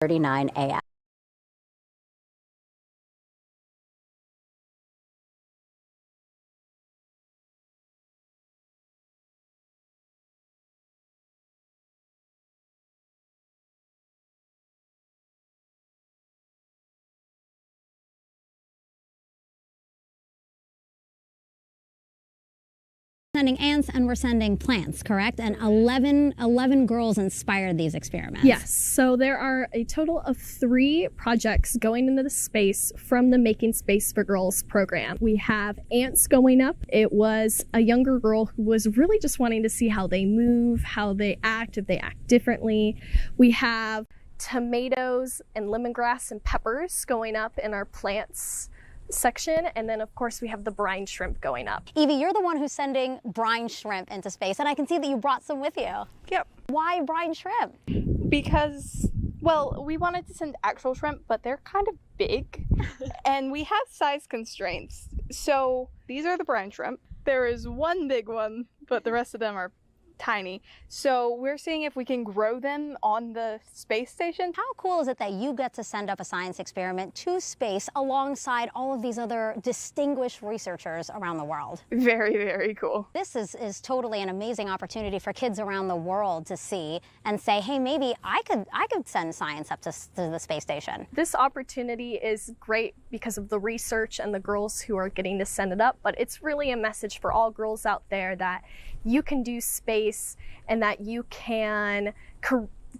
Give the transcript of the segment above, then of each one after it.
39 a.m. Sending ants and we're sending plants, correct? And 11 girls inspired these experiments. Yes, so there are a total of 3 projects going into the space from the Making Space for Girls program. We have ants going up. It was a younger girl who was really just wanting to see how they move, how they act, if they act differently. We have tomatoes and lemongrass and peppers going up in our plants section, and then of course we have the brine shrimp going up. Evie, you're the one who's sending brine shrimp into space, and I can see that you brought some with you. Yep. Why brine shrimp? Because, well, we wanted to send actual shrimp, but they're kind of big, and we have size constraints. So these are the brine shrimp. There is one big one, but the rest of them are tiny. So we're seeing if we can grow them on the space station. How cool is it that you get to send up a science experiment to space alongside all of these other distinguished researchers around the world? Very, very cool. This is totally an amazing opportunity for kids around the world to see and say, hey, maybe I could send science up to the space station. This opportunity is great because of the research and the girls who are getting to send it up, but it's really a message for all girls out there that you can do space and that you can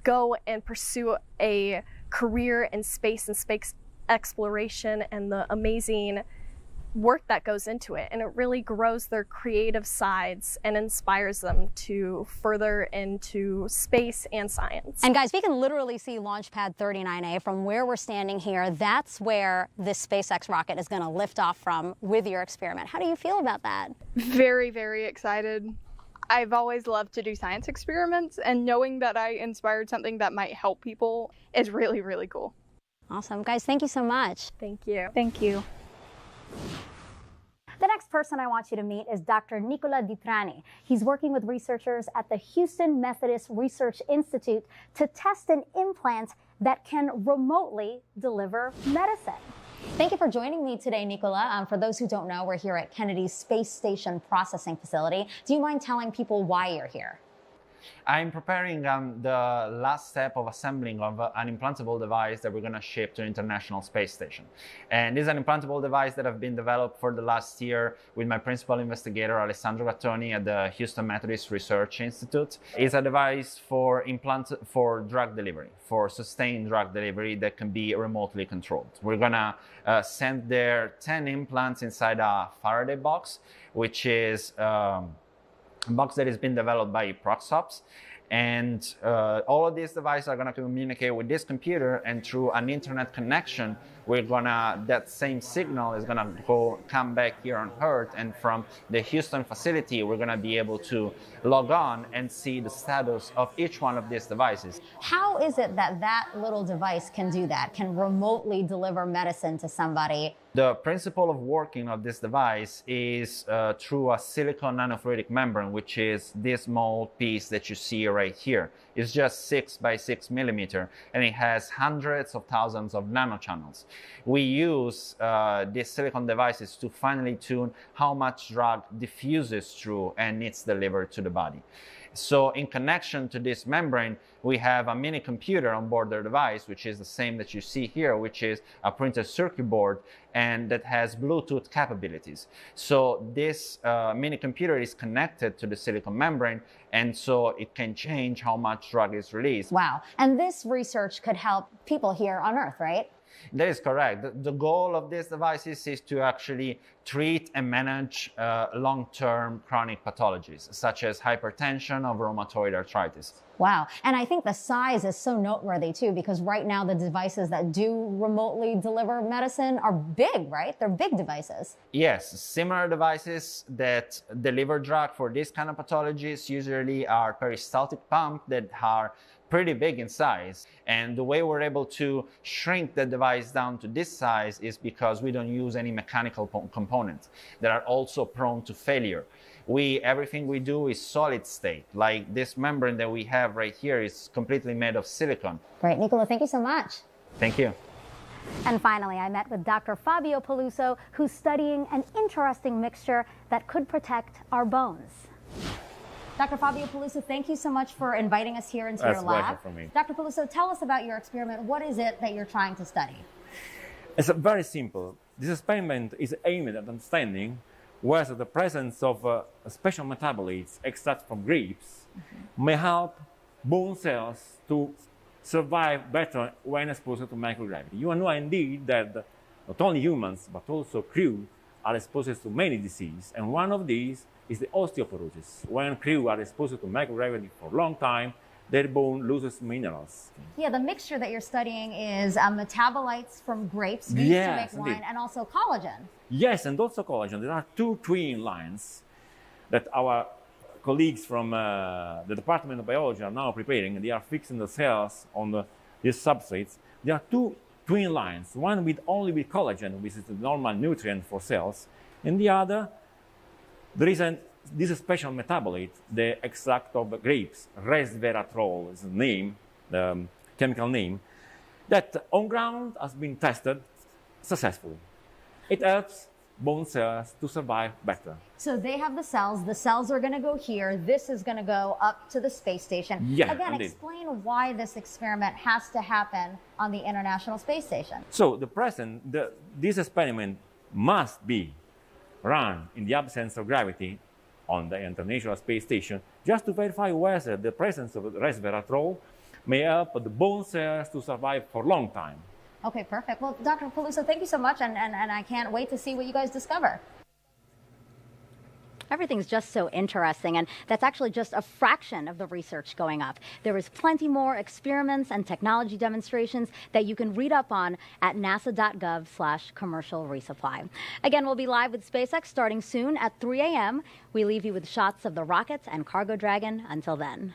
go and pursue a career in space and space exploration and the amazing work that goes into it. And it really grows their creative sides and inspires them to further into space and science. And guys, we can literally see Launch Pad 39A from where we're standing here. That's where this SpaceX rocket is going to lift off from with your experiment. How do you feel about that? Very, very excited. I've always loved to do science experiments, and knowing that I inspired something that might help people is really, really cool. Awesome. Guys, thank you so much. Thank you. Thank you. The next person I want you to meet is Dr. Nicola Ditrani. He's working with researchers at the Houston Methodist Research Institute to test an implant that can remotely deliver medicine. Thank you for joining me today, Nicola. For those who don't know, we're here at Kennedy's Space Station Processing Facility. Do you mind telling people why you're here? I'm preparing the last step of assembling of an implantable device that we're going to ship to the International Space Station. And this is an implantable device that have been developed for the last year with my principal investigator, Alessandro Gattoni, at the Houston Methodist Research Institute. It's a device for drug delivery, for sustained drug delivery that can be remotely controlled. We're going to send there 10 implants inside a Faraday box, which is a box that has been developed by Proxops. And all of these devices are going to communicate with this computer, and through an internet connection, that same signal is gonna come back here on Earth, and from the Houston facility, we're gonna be able to log on and see the status of each one of these devices. How is it that that little device can do that, can remotely deliver medicine to somebody? The principle of working of this device is through a silicon nanofluidic membrane, which is this small piece that you see right here. It's just 6 by 6 millimeter, and it has hundreds of thousands of nanochannels. We use these silicon devices to finely tune how much drug diffuses through and it's delivered to the body. So in connection to this membrane, we have a mini computer on board the device, which is the same that you see here, which is a printed circuit board, and that has Bluetooth capabilities. So this mini computer is connected to the silicon membrane, and so it can change how much drug is released. Wow. And this research could help people here on Earth, right? That is correct. The goal of these devices is to actually treat and manage long-term chronic pathologies, such as hypertension or rheumatoid arthritis. Wow. And I think the size is so noteworthy too, because right now the devices that do remotely deliver medicine are big, right? They're big devices. Yes, similar devices that deliver drug for this kind of pathologies usually are peristaltic pumps that are pretty big in size. And the way we're able to shrink the device down to this size is because we don't use any mechanical components that are also prone to failure. Everything we do is solid state. Like this membrane that we have right here is completely made of silicon. Great, Nicola, thank you so much. Thank you. And finally, I met with Dr. Fabio Peluso, who's studying an interesting mixture that could protect our bones. Dr. Fabio Peluso, thank you so much for inviting us here into your lab. That's a pleasure for me. Dr. Peluso, tell us about your experiment. What is it that you're trying to study? It's very simple. This experiment is aimed at understanding whether the presence of special metabolites extracted from grapes may help bone cells to survive better when exposed to microgravity. You know indeed that not only humans, but also crew are exposed to many diseases, and one of these is the osteoporosis. When crew are exposed to microgravity for a long time, their bone loses minerals. Yeah, the mixture that you're studying is metabolites from grapes used to make wine, indeed. and also collagen. Yes, and also collagen. There are two twin lines that our colleagues from the Department of Biology are now preparing, and they are fixing the cells on these substrates. There are two twin lines, one only with collagen, which is the normal nutrient for cells, and the other, there is this special metabolite, the extract of grapes, resveratrol is the name, the chemical name, that on ground has been tested successfully. It helps bone cells to survive better. So they have the cells are going to go here, this is going to go up to the space station. Yeah, Again, indeed. explain why this experiment has to happen on the International Space Station. So this experiment must be run in the absence of gravity on the International Space Station, just to verify whether the presence of resveratrol may help the bone cells to survive for a long time. Okay, perfect. Well, Dr. Peluso, thank you so much, and I can't wait to see what you guys discover. Everything's just so interesting, and that's actually just a fraction of the research going up. There is plenty more experiments and technology demonstrations that you can read up on at nasa.gov/commercial resupply. Again, we'll be live with SpaceX starting soon at 3 a.m. We leave you with shots of the rocket and Cargo Dragon. Until then.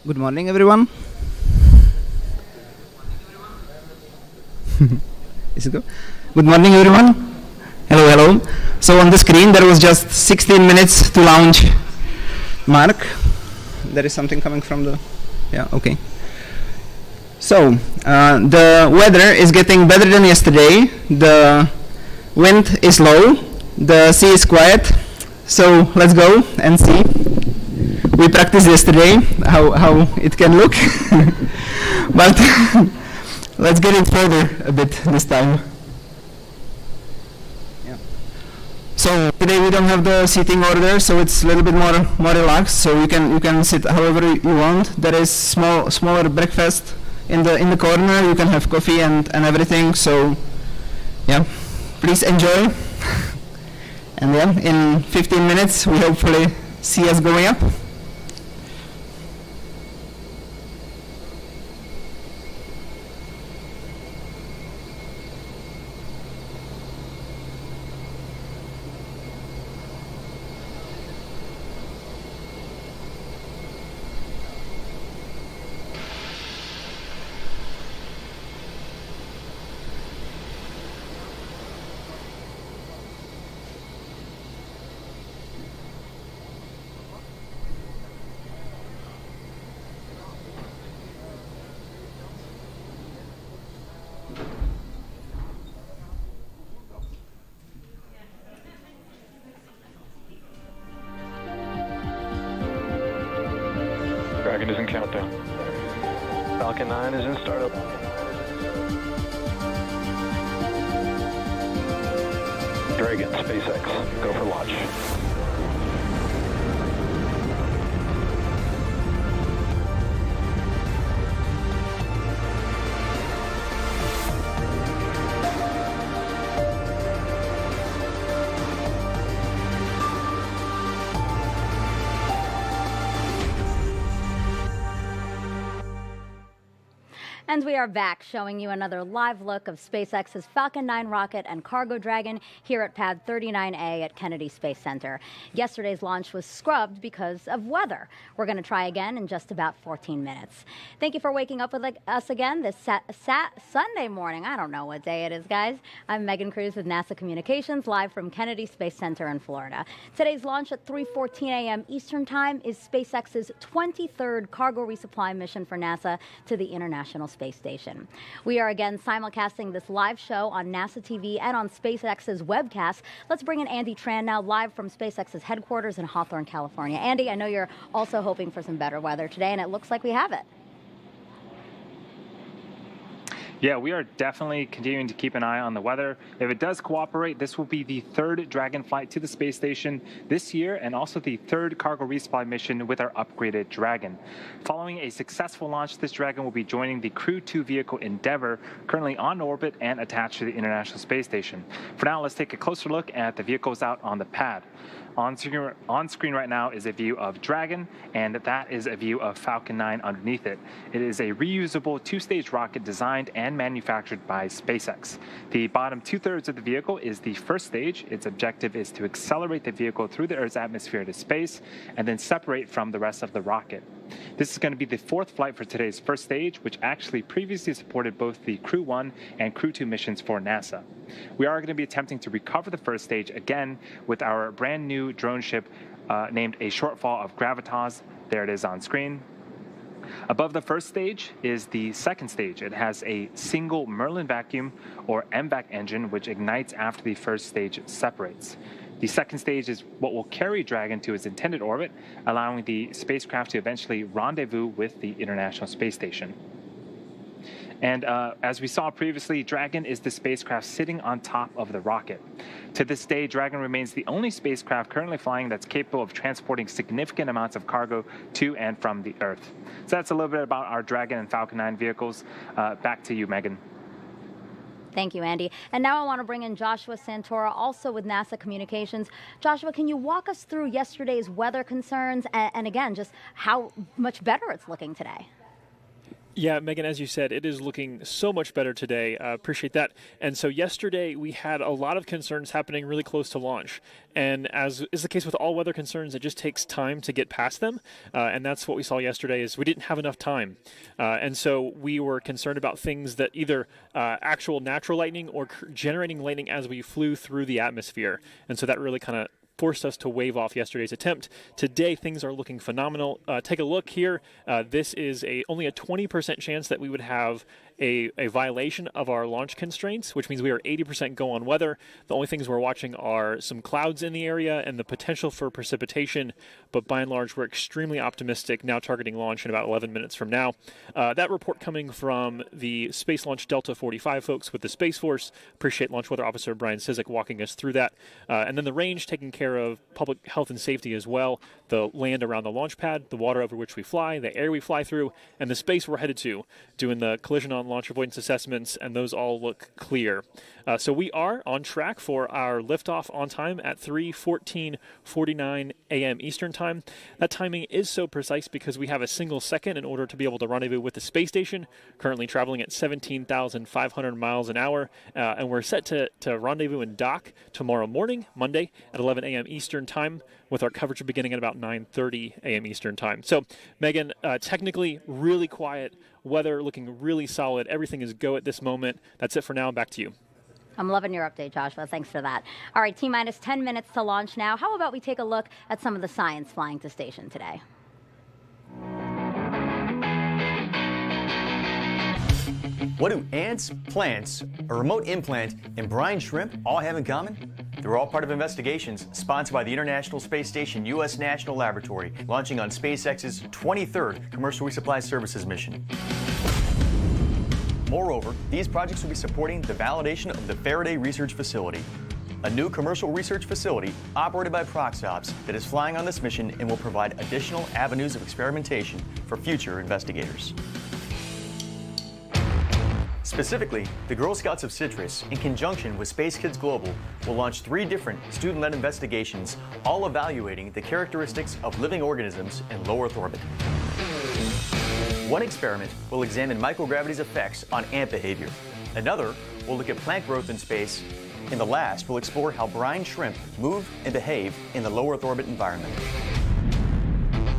Good morning, everyone. Is it good? Good morning, everyone. Hello, hello. So on the screen there was just 16 minutes to launch. Mark, there is something coming from the... Yeah, okay. So the weather is getting better than yesterday. The wind is low. The sea is quiet. So let's go and see. We practiced yesterday how it can look, but let's get it further a bit this time. Yeah. So today we don't have the seating order, so it's a little bit more relaxed. So you can sit however you want. There is smaller breakfast in the corner. You can have coffee and everything. So yeah, please enjoy. And yeah, in 15 minutes we hopefully see us going up. Dragon is in countdown. Falcon 9 is in startup. Dragon, SpaceX, go for launch. And we are back showing you another live look of SpaceX's Falcon 9 rocket and Cargo Dragon here at Pad 39A at Kennedy Space Center. Yesterday's launch was scrubbed because of weather. We're going to try again in just about 14 minutes. Thank you for waking up with us again this Sunday morning. I don't know what day it is, guys. I'm Megan Cruz with NASA Communications, live from Kennedy Space Center in Florida. Today's launch at 3:14 a.m. Eastern Time is SpaceX's 23rd cargo resupply mission for NASA to the International Space Station. We are again simulcasting this live show on NASA TV and on SpaceX's webcast. Let's bring in Andy Tran now, live from SpaceX's headquarters in Hawthorne, California. Andy, I know you're also hoping for some better weather today, and it looks like we have it. Yeah, we are definitely continuing to keep an eye on the weather. If it does cooperate, this will be the third Dragon flight to the space station this year, and also the third cargo resupply mission with our upgraded Dragon. Following a successful launch, this Dragon will be joining the Crew 2 vehicle Endeavour, currently on orbit and attached to the International Space Station. For now, let's take a closer look at the vehicles out on the pad. On screen right now is a view of Dragon, and that is a view of Falcon 9 underneath it. It is a reusable two-stage rocket designed and manufactured by SpaceX. The bottom two-thirds of the vehicle is the first stage. Its objective is to accelerate the vehicle through the Earth's atmosphere to space and then separate from the rest of the rocket. This is going to be the fourth flight for today's first stage, which actually previously supported both the Crew 1 and Crew 2 missions for NASA. We are going to be attempting to recover the first stage again with our brand new drone ship named a Shortfall of Gravitas. There it is on screen. Above the first stage is the second stage. It has a single Merlin vacuum or MVAC engine, which ignites after the first stage separates. The second stage is what will carry Dragon to its intended orbit, allowing the spacecraft to eventually rendezvous with the International Space Station. And as we saw previously, Dragon is the spacecraft sitting on top of the rocket. To this day, Dragon remains the only spacecraft currently flying that's capable of transporting significant amounts of cargo to and from the Earth. So that's a little bit about our Dragon and Falcon 9 vehicles. Back to you, Megan. Thank you, Andy. And now I want to bring in Joshua Santora, also with NASA Communications. Joshua, can you walk us through yesterday's weather concerns and again, just how much better it's looking today? Yeah, Megan, as you said, it is looking so much better today. Appreciate that. And so yesterday we had a lot of concerns happening really close to launch. And as is the case with all weather concerns, it just takes time to get past them. And that's what we saw yesterday is we didn't have enough time. And so we were concerned about things that either actual natural lightning or generating lightning as we flew through the atmosphere. And so that really kind of forced us to wave off yesterday's attempt. Today, things are looking phenomenal. Take a look here. This is only a 20% chance that we would have a violation of our launch constraints, which means we are 80% go on weather. The only things we're watching are some clouds in the area and the potential for precipitation, but by and large, we're extremely optimistic, now targeting launch in about 11 minutes from now. That report coming from the Space Launch Delta 45 folks with the Space Force. Appreciate Launch Weather Officer Brian Cizik walking us through that. And then the range taking care of public health and safety as well, the land around the launch pad, the water over which we fly, the air we fly through, and the space we're headed to, doing the collision on launch avoidance assessments, and those all look clear. So we are on track for our liftoff on time at 3:14:49 a.m. Eastern Time. That timing is so precise because we have a single second in order to be able to rendezvous with the space station, currently traveling at 17,500 miles an hour, and we're set to rendezvous and dock tomorrow morning, Monday, at 11 a.m. Eastern Time, with our coverage beginning at about 9:30 a.m. Eastern Time. So, Megan, technically really quiet, weather looking really solid. Everything is go at this moment. That's it for now. Back to you. I'm loving your update, Joshua. Thanks for that. All right, T-minus 10 minutes to launch now. How about we take a look at some of the science flying to station today? What do ants, plants, a remote implant, and brine shrimp all have in common? They're all part of investigations sponsored by the International Space Station U.S. National Laboratory, launching on SpaceX's 23rd Commercial Resupply Services mission. Moreover, these projects will be supporting the validation of the Faraday Research Facility, a new commercial research facility operated by Proxops that is flying on this mission and will provide additional avenues of experimentation for future investigators. Specifically, the Girl Scouts of Citrus, in conjunction with Space Kids Global, will launch 3 different student-led investigations, all evaluating the characteristics of living organisms in low Earth orbit. One experiment will examine microgravity's effects on ant behavior. Another will look at plant growth in space. And the last will explore how brine shrimp move and behave in the low Earth orbit environment.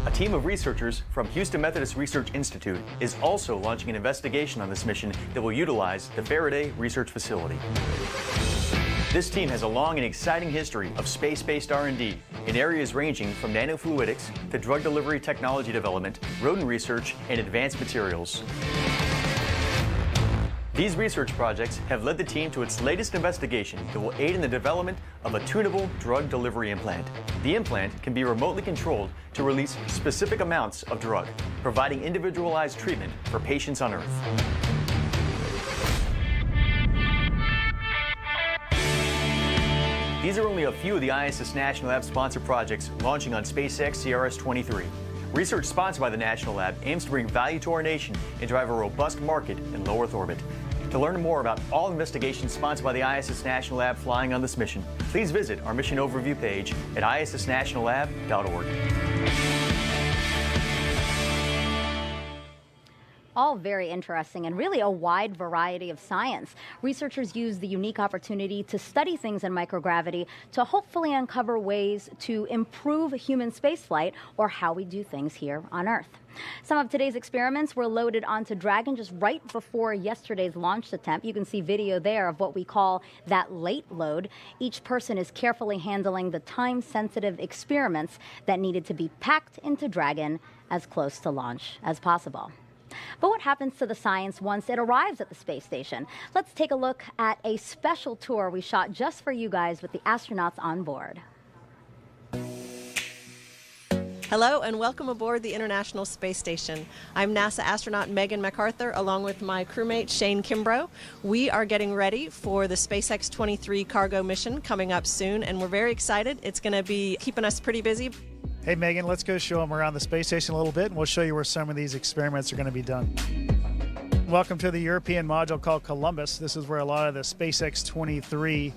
A team of researchers from Houston Methodist Research Institute is also launching an investigation on this mission that will utilize the Faraday Research Facility. This team has a long and exciting history of space-based R&D in areas ranging from nanofluidics to drug delivery technology development, rodent research, and advanced materials. These research projects have led the team to its latest investigation that will aid in the development of a tunable drug delivery implant. The implant can be remotely controlled to release specific amounts of drug, providing individualized treatment for patients on Earth. These are only a few of the ISS National Lab sponsored projects launching on SpaceX CRS23. Research sponsored by the National Lab aims to bring value to our nation and drive a robust market in low Earth orbit. To learn more about all investigations sponsored by the ISS National Lab flying on this mission, please visit our mission overview page at issnationallab.org. All very interesting and really a wide variety of science. Researchers use the unique opportunity to study things in microgravity to hopefully uncover ways to improve human spaceflight or how we do things here on Earth. Some of today's experiments were loaded onto Dragon just right before yesterday's launch attempt. You can see video there of what we call that late load. Each person is carefully handling the time-sensitive experiments that needed to be packed into Dragon as close to launch as possible. But what happens to the science once it arrives at the space station? Let's take a look at a special tour we shot just for you guys with the astronauts on board. Hello and welcome aboard the International Space Station. I'm NASA astronaut Megan MacArthur along with my crewmate Shane Kimbrough. We are getting ready for the SpaceX 23 cargo mission coming up soon, and we're very excited. It's going to be keeping us pretty busy. Hey Megan, let's go show them around the space station a little bit and we'll show you where some of these experiments are going to be done. welcome to the European module called Columbus. This is where a lot of the SpaceX 23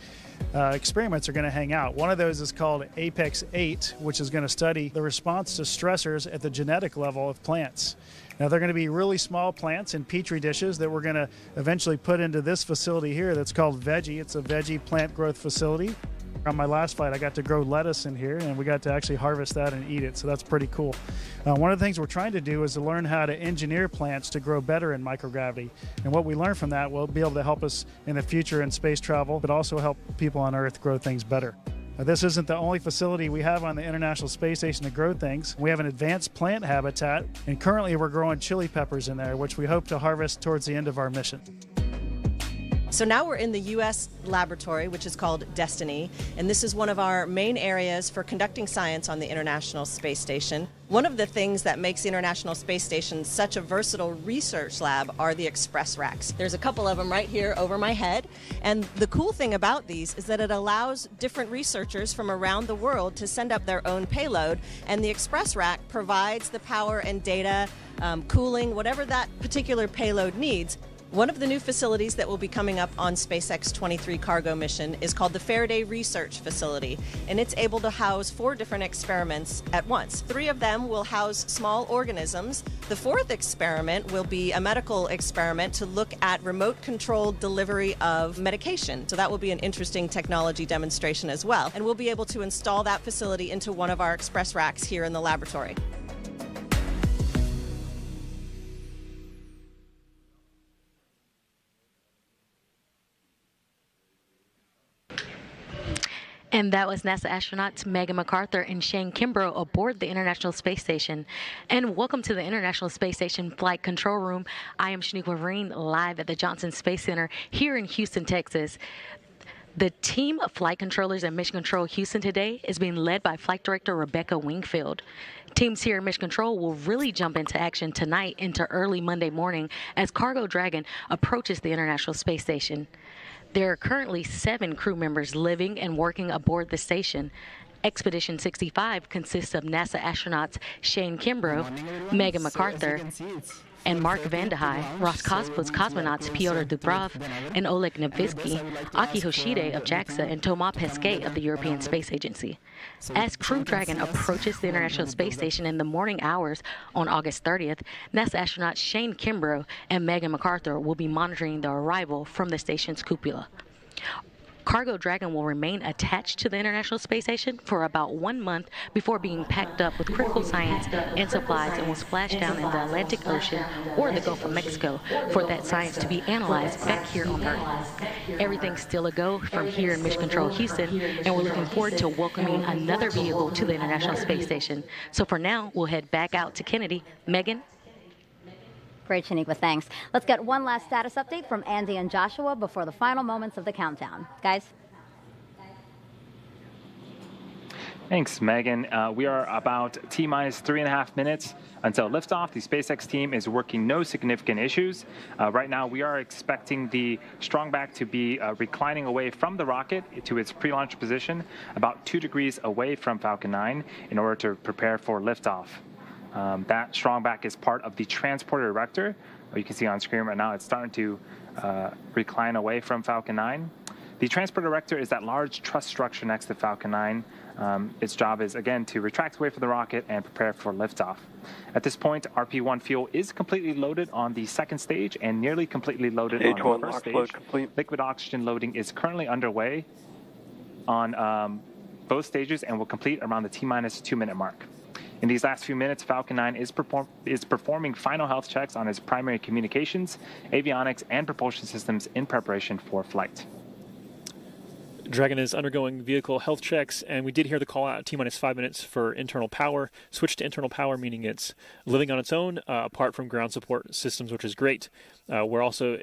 experiments are going to hang out. One of those is called Apex 8, which is going to study the response to stressors at the genetic level of plants. Now, they're going to be really small plants in petri dishes that we're going to eventually put into this facility here that's called Veggie. It's a veggie plant growth facility. On my last flight, I got to grow lettuce in here, and we got to actually harvest that and eat it, so that's pretty cool. One of the things we're trying to do is to learn how to engineer plants to grow better in microgravity, and what we learn from that will be able to help us in the future in space travel, but also help people on Earth grow things better. This isn't the only facility we have on the International Space Station to grow things. We have an advanced plant habitat, and currently we're growing chili peppers in there, which we hope to harvest towards the end of our mission. So now we're in the U.S. laboratory, which is called Destiny, and this is one of our main areas for conducting science on the International Space Station. One of the things that makes the International Space Station such a versatile research lab are the express racks. There's a couple of them right here over my head, and the cool thing about these is that it allows different researchers from around the world to send up their own payload, and the express rack provides the power and data, cooling, whatever that particular payload needs. One of the new facilities that will be coming up on SpaceX 23 cargo mission is called the Faraday Research Facility, and it's able to house 4 different experiments at once. 3 of them will house small organisms. The 4th experiment will be a medical experiment to look at remote-controlled delivery of medication. So that will be an interesting technology demonstration as well, and we'll be able to install that facility into one of our express racks here in the laboratory. And that was NASA astronauts Megan McArthur and Shane Kimbrough aboard the International Space Station. And welcome to the International Space Station Flight Control Room. I am Shaniqua Vereen, live at the Johnson Space Center here in Houston, Texas. The team of flight controllers at Mission Control Houston today is being led by Flight Director Rebecca Wingfield. Teams here at Mission Control will really jump into action tonight into early Monday morning as Cargo Dragon approaches the International Space Station. There are currently 7 crew members living and working aboard the station. Expedition 65 consists of NASA astronauts Shane Kimbrough, Megan McArthur, and Mark Vandehei, Roscosmos cosmonauts Pyotr Dubrov and Oleg Novitsky, Aki Hoshide of JAXA, and Thomas Pesquet of the European Space Agency. As Crew Dragon approaches the International Space Station in the morning hours on August 30th, NASA astronauts Shane Kimbrough and Megan McArthur will be monitoring the arrival from the station's cupola. Cargo Dragon will remain attached to the International Space Station for about 1 month before being packed up with critical science and supplies and will splash down in the Atlantic Ocean or the Gulf of Mexico for that science to be analyzed back here on Earth. Everything's still a go from here in Mission Control Houston, and we're looking forward to welcoming another vehicle to the International Space Station. So for now, we'll head back out to Kennedy. Megan? Great, Shaniqua, thanks. Let's get one last status update from Andy and Joshua before the final moments of the countdown. Guys? Thanks, Megan. We are about T-minus 3.5 minutes until liftoff. The SpaceX team is working no significant issues. Right now, we are expecting the strongback to be reclining away from the rocket to its pre-launch position, about 2 degrees away from Falcon 9 in order to prepare for liftoff. That strongback is part of the transporter erector. You can see on screen right now, it's starting to recline away from Falcon 9. The transporter erector is that large truss structure next to Falcon 9. Its job is, again, to retract away from the rocket and prepare for liftoff. At this point, RP-1 fuel is completely loaded on the 2nd stage and nearly completely loaded on the 1st stage. Liquid oxygen loading is currently underway on both stages and will complete around the T-minus 2-minute mark. In these last few minutes, Falcon 9 is performing final health checks on its primary communications, avionics, and propulsion systems in preparation for flight. Dragon is undergoing vehicle health checks, and we did hear the call out T-minus 5 minutes for internal power. Switch to internal power, meaning it's living on its own, apart from ground support systems, which is great. We're also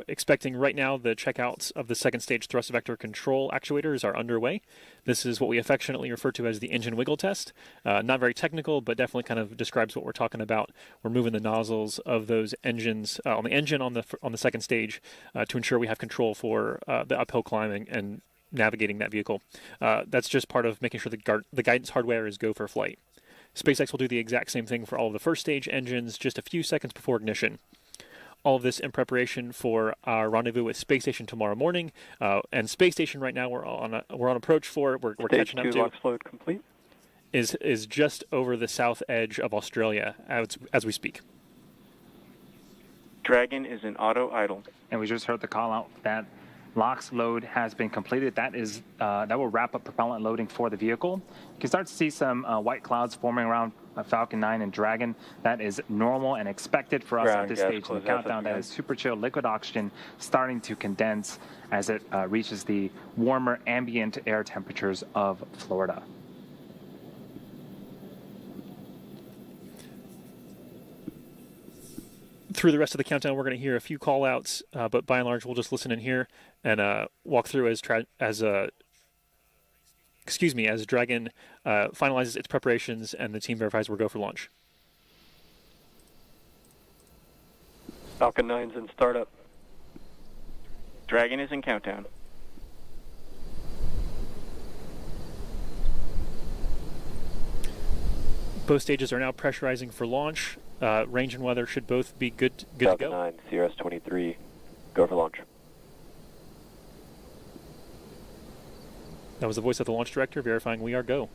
expecting right now the checkouts of the 2nd stage thrust vector control actuators are underway. This is what we affectionately refer to as the engine wiggle test. Not very technical, but definitely kind of describes what we're talking about. We're moving the nozzles of those engines on the engine on the 2nd stage to ensure we have control for the uphill climbing and navigating that vehicle. That's just part of making sure the guidance hardware is go for flight. SpaceX will do the exact same thing for all of the 1st stage engines just a few seconds before ignition. All of this in preparation for our rendezvous with Space Station tomorrow morning. And Space Station right now we're on approach for. We're catching up to. Stage 2 LOX load complete. Is just over the south edge of Australia as we speak. Dragon is in auto idle. And we just heard the call out that LOX load has been completed. That will wrap up propellant loading for the vehicle. You can start to see some white clouds forming around Falcon 9 and Dragon. That is normal and expected for us at this stage in the countdown. That is super chill liquid oxygen starting to condense as it reaches the warmer ambient air temperatures of Florida. Through the rest of the countdown, we're going to hear a few call-outs, but by and large, we'll just listen in here and walk through as Dragon finalizes its preparations and the team verifies we're go for launch. Falcon 9's in startup. Dragon is in countdown. Both stages are now pressurizing for launch. Range and weather should both be good to go. Falcon 9, CRS23, go for launch. That was the voice of the launch director verifying we are go.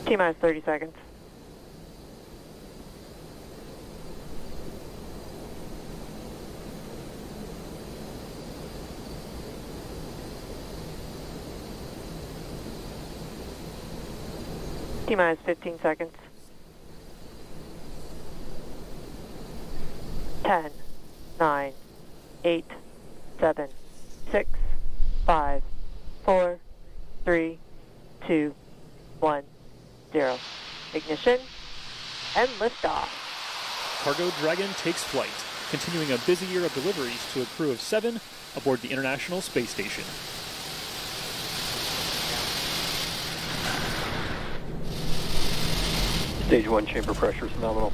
T-minus 30 seconds. T-minus 15 seconds. 10, 9, 8, 7, 6, 5, 4, 3, 2, 1, 0. Ignition and liftoff. Cargo Dragon takes flight, continuing a busy year of deliveries to a crew of 7 aboard the International Space Station. Stage 1 chamber pressure is nominal.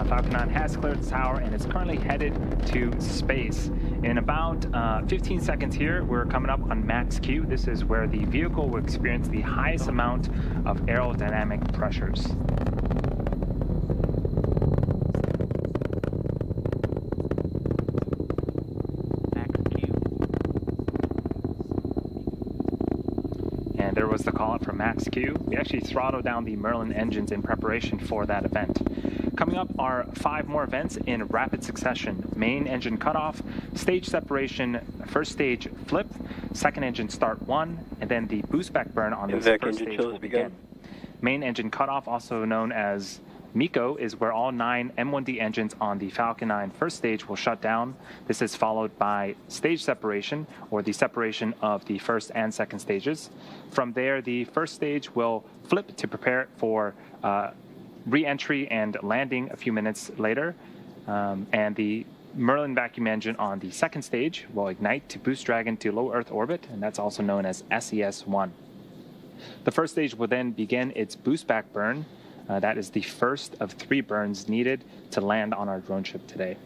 Falcon 9 has cleared the tower and is currently headed to space. In about 15 seconds here, we're coming up on max Q. This is where the vehicle will experience the highest amount of aerodynamic pressures. And there was the call out for max Q. We actually throttled down the Merlin engines in preparation for that event. Coming up are 5 more events in rapid succession. Main engine cutoff, stage separation, first stage flip, second engine start 1, and then the boost back burn on this first stage will begin. Main engine cutoff, also known as MECO, is where all 9 M1D engines on the Falcon 9 first stage will shut down. This is followed by stage separation, or the separation of the first and second stages. From there, the first stage will flip to prepare for re-entry and landing a few minutes later. And the Merlin vacuum engine on the second stage will ignite to boost Dragon to low Earth orbit, and that's also known as SES-1. The first stage will then begin its boost back burn. That is the first of 3 burns needed to land on our drone ship today.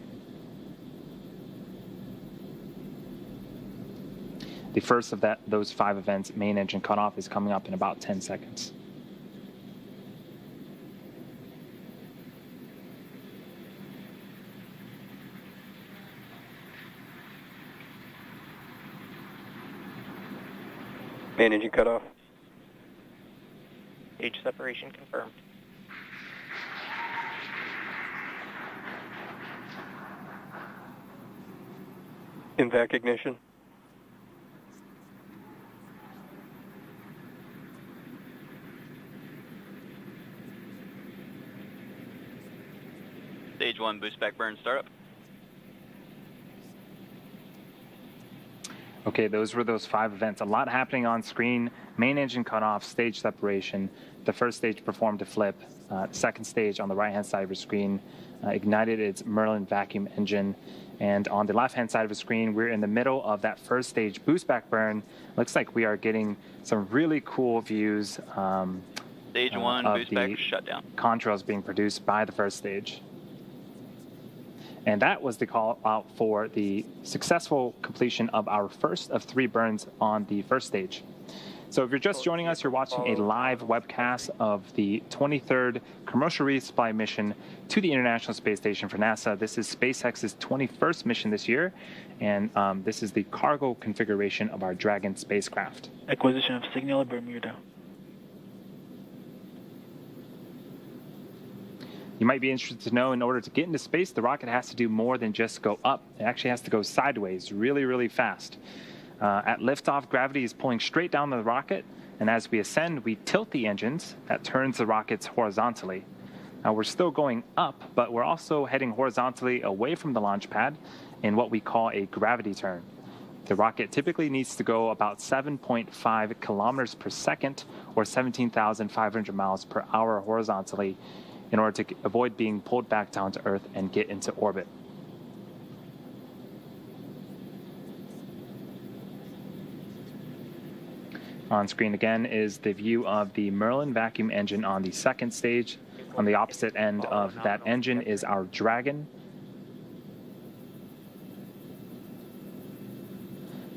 The first of those 5 events, main engine cutoff, is coming up in about 10 seconds. Main engine cutoff. Stage separation confirmed. INVAC ignition. Stage 1 boost back burn startup. Okay, those were those 5 events. A lot happening on screen. Main engine cut off, stage separation. The first stage performed a flip. Second stage on the right-hand side of your screen ignited its Merlin vacuum engine. And on the left-hand side of the screen, we're in the middle of that first stage boost back burn. Looks like we are getting some really cool views Stage 1 of boost the back shutdown. contrails being produced by the first stage. And that was the call out for the successful completion of our first of 3 burns on the first stage. So if you're just joining us, you're watching a live webcast of the 23rd commercial resupply mission to the International Space Station for NASA. This is SpaceX's 21st mission this year, and this is the cargo configuration of our Dragon spacecraft. Acquisition of signal at Bermuda. You might be interested to know, in order to get into space, the rocket has to do more than just go up. It actually has to go sideways really, really fast. At liftoff, gravity is pulling straight down the rocket, and as we ascend, we tilt the engines. That turns the rockets horizontally. Now, we're still going up, but we're also heading horizontally away from the launch pad in what we call a gravity turn. The rocket typically needs to go about 7.5 kilometers per second, or 17,500 miles per hour horizontally, in order to avoid being pulled back down to Earth and get into orbit. On screen again is the view of the Merlin vacuum engine on the second stage. On the opposite end of that engine is our Dragon.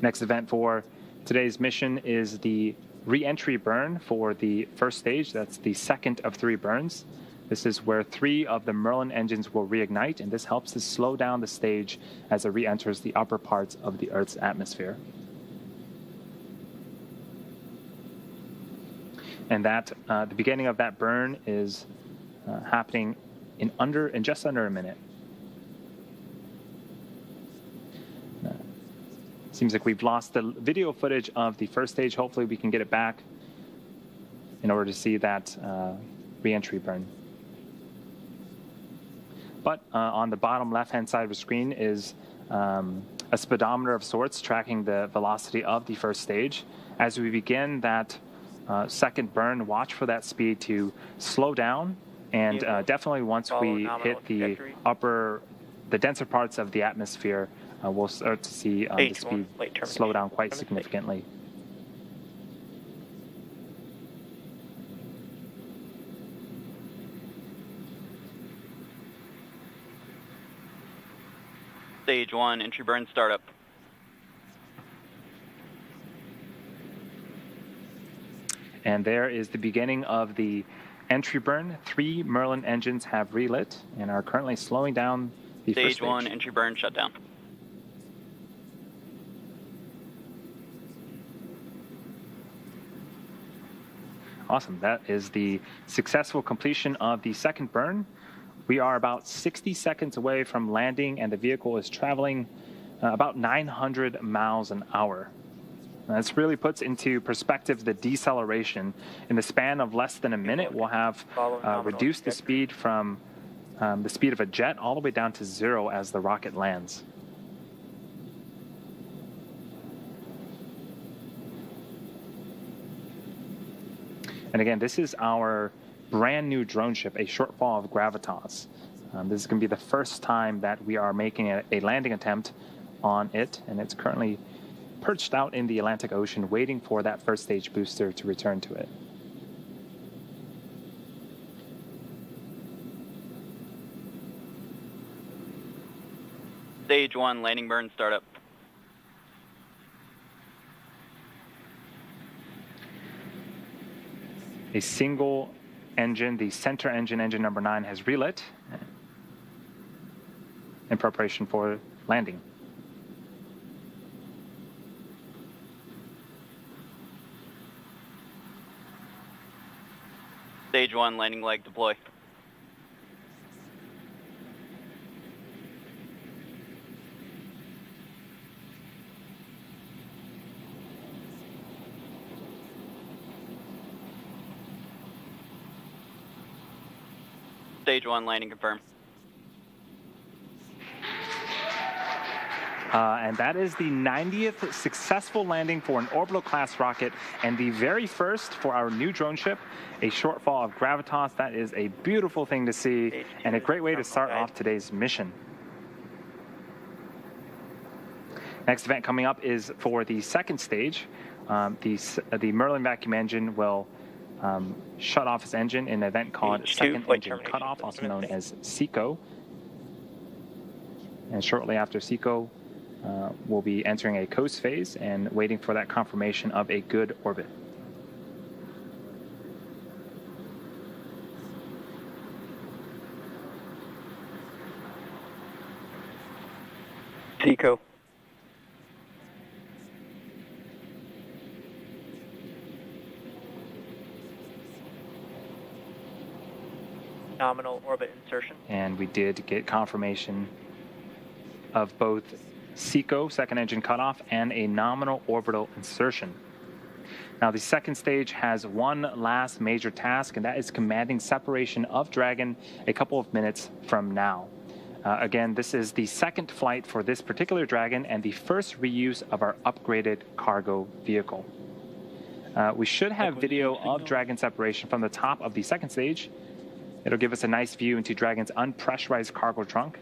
Next event for today's mission is the re-entry burn for the first stage. That's the second of 3 burns. This is where 3 of the Merlin engines will reignite, and this helps to slow down the stage as it re-enters the upper parts of the Earth's atmosphere. And that the beginning of that burn is happening in just under a minute. Seems like we've lost the video footage of the first stage. Hopefully we can get it back in order to see that re-entry burn. But on the bottom left-hand side of the screen is a speedometer of sorts tracking the velocity of the first stage. As we begin that second burn, watch for that speed to slow down, and definitely once we hit the denser parts of the atmosphere, we'll start to see the speed slow down quite significantly. Stage 1 entry burn startup. And there is the beginning of the entry burn. 3 Merlin engines have relit and are currently slowing down the first stage. Stage 1 entry burn shutdown. Awesome. That is the successful completion of the second burn. We are about 60 seconds away from landing, and the vehicle is traveling about 900 miles an hour. This really puts into perspective the deceleration. In the span of less than a minute, we'll have reduced the speed from the speed of a jet all the way down to 0 as the rocket lands. And again, this is our brand new drone ship, a shortfall of Gravitas. This is going to be the first time that we are making a landing attempt on it, and it's currently perched out in the Atlantic Ocean waiting for that first stage booster to return to it. Stage 1 landing burn startup. A single engine, the center engine, engine number 9, has relit in preparation for landing. Stage 1 landing leg deploy. Stage 1 landing confirmed. And that is the 90th successful landing for an orbital class rocket and the very first for our new drone ship, a shortfall of gravitas. That is a beautiful thing to see and a great way to start off today's mission. Next event coming up is for the second stage. The Merlin vacuum engine will shut off its engine in an event called Second Engine Cutoff, also known as SECO. And shortly after SECO, we'll be entering a coast phase and waiting for that confirmation of a good orbit. SECO. Nominal orbit insertion. And we did get confirmation of both SECO, second engine cutoff, and a nominal orbital insertion. Now, the second stage has one last major task, and that is commanding separation of Dragon a couple of minutes from now. Again, this is the second flight for this particular Dragon and the first reuse of our upgraded cargo vehicle. We should have video of Dragon separation from the top of the second stage. It'll give us a nice view into Dragon's unpressurized cargo trunk.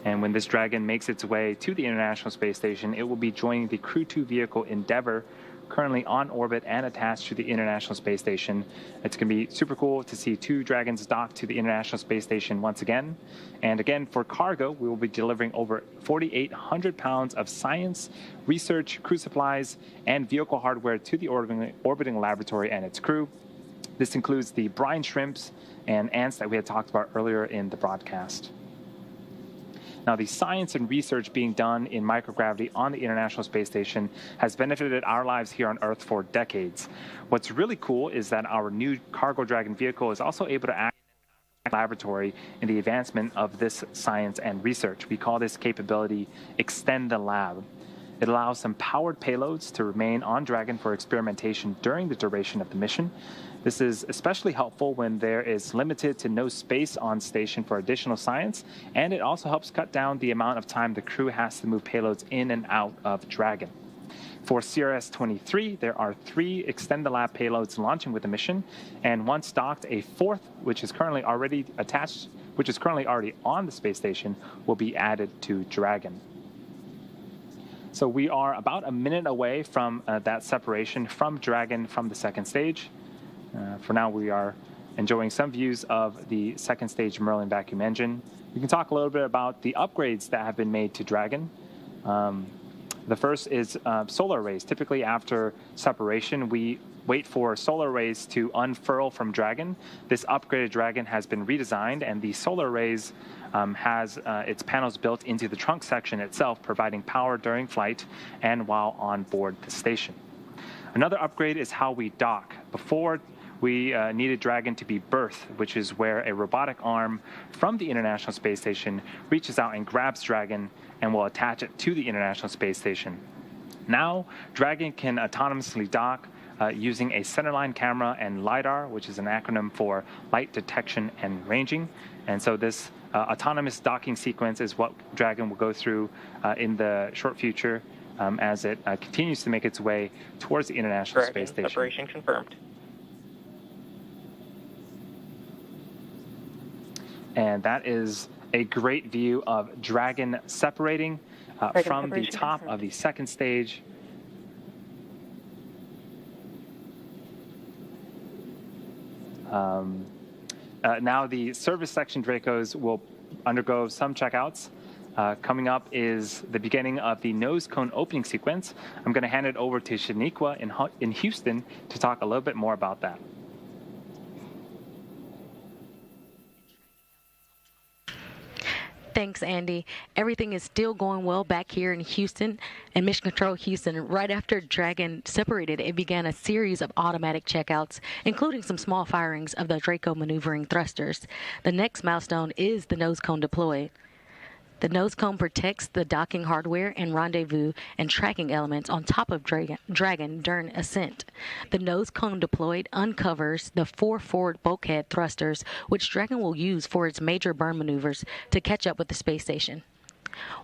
And when this Dragon makes its way to the International Space Station, it will be joining the Crew 2 vehicle Endeavour, currently on orbit and attached to the International Space Station. It's going to be super cool to see two Dragons dock to the International Space Station once again. And again, for cargo, we will be delivering over 4,800 pounds of science, research, crew supplies, and vehicle hardware to the orbiting laboratory and its crew. This includes the brine shrimps and ants that we had talked about earlier in the broadcast. Now, the science and research being done in microgravity on the International Space Station has benefited our lives here on Earth for decades. What's really cool is that our new Cargo Dragon vehicle is also able to act as a laboratory in the advancement of this science and research. We call this capability Extend the Lab. It allows some powered payloads to remain on Dragon for experimentation during the duration of the mission. This is especially helpful when there is limited to no space on station for additional science, and it also helps cut down the amount of time the crew has to move payloads in and out of Dragon. For CRS23, there are 3 Extend the Lab payloads launching with the mission, and once docked, a 4th, which is currently already on the space station, will be added to Dragon. So we are about a minute away from that separation from Dragon from the second stage. For now, we are enjoying some views of the second stage Merlin vacuum engine. We can talk a little bit about the upgrades that have been made to Dragon. The first is solar arrays. Typically, after separation, we wait for solar arrays to unfurl from Dragon. This upgraded Dragon has been redesigned, and the solar arrays has its panels built into the trunk section itself, providing power during flight and while on board the station. Another upgrade is how we dock. Before, we needed Dragon to be berth, which is where a robotic arm from the International Space Station reaches out and grabs Dragon and will attach it to the International Space Station. Now, Dragon can autonomously dock using a centerline camera and LiDAR, which is an acronym for light detection and ranging. And so this autonomous docking sequence is what Dragon will go through in the short future as it continues to make its way towards the International Space Station. Separation confirmed. And that is a great view of Dragon separating from the top of the second stage. Now the service section Dracos will undergo some checkouts. Coming up is the beginning of the nose cone opening sequence. I'm going to hand it over to Shaniqua in Houston to talk a little bit more about that. Thanks, Andy. Everything is still going well back here in Houston and Mission Control Houston. Right after Dragon separated, it began a series of automatic checkouts, including some small firings of the Draco maneuvering thrusters. The next milestone is the nose cone deploy. The nose cone protects the docking hardware and rendezvous and tracking elements on top of Dragon during ascent. The nose cone deployed uncovers the 4 forward bulkhead thrusters, which Dragon will use for its major burn maneuvers to catch up with the space station.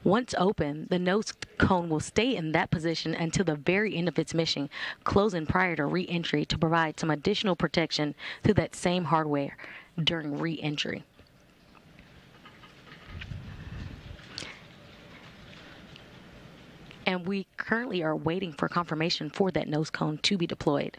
Once open, the nose cone will stay in that position until the very end of its mission, closing prior to re-entry to provide some additional protection to that same hardware during re-entry. And we currently are waiting for confirmation for that nose cone to be deployed.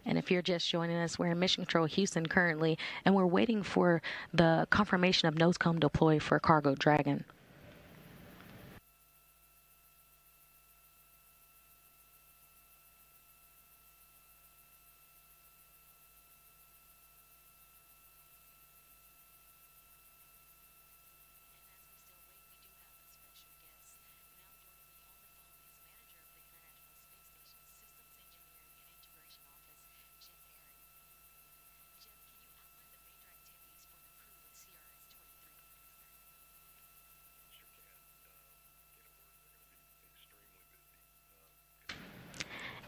And if you're just joining us, we're in Mission Control Houston currently, and we're waiting for the confirmation of nose cone deploy for Cargo Dragon.